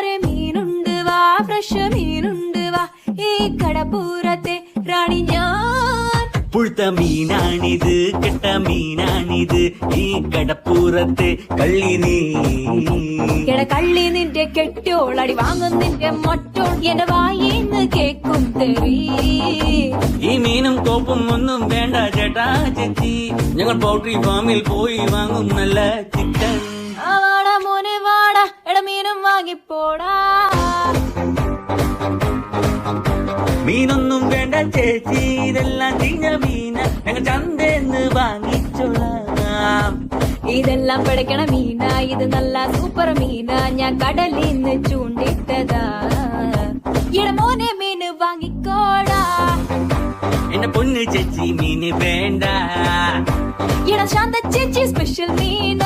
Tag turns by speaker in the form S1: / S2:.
S1: കൂട്ടുകാരെ മീനുണ്ട് വാ, ഫ്രഷ് മീനുണ്ട് വാ, ഈ കടപ്പൂരത്തെ റാണി ഞാൻ.
S2: പുഴുത്ത മീനാണിത്, കെട്ട മീനാണിത്, ഈ കടപ്പൂരത്തെ കള്ളി നീ.
S1: കള്ളി നിന്റെ കെട്ടോളടി വാങ്ങും നിന്റെ മൊട്ടോൾ, എന്റെ വായിന്ന് കേക്കും തെറി.
S2: ഈ മീനും കോപ്പും ഒന്നും വേണ്ട ചേട്ടാ ചേച്ചി, ഞങ്ങൾ പൗൾട്രി ഫാമിൽ പോയി വാങ്ങും നല്ല ചിക്കൻ.
S1: വാടാ മോനെ വാടാ, മീനും വാങ്ങിപ്പോടാ.
S2: മീനൊന്നും വേണ്ട ചേച്ചി, ഇതെല്ലാം ചീഞ്ഞ മീന, ഞങ്ങൾ ചന്തേന്ന് വാങ്ങിച്ചോളാം.
S1: ഇതെല്ലാം പിടയ്ക്കണ മീന, ഇത് നല്ല സൂപ്പർ മീന, ഞാൻ കടലിന്ന് ചൂണ്ടിട്ടതാ. മോനെ മീന് വാങ്ങിക്കോടാ.
S2: എന്റെ പൊന്ന് ചേച്ചി മീന് വേണ്ട.
S1: ശാന്ത ചേച്ചി സ്പെഷ്യൽ മീന.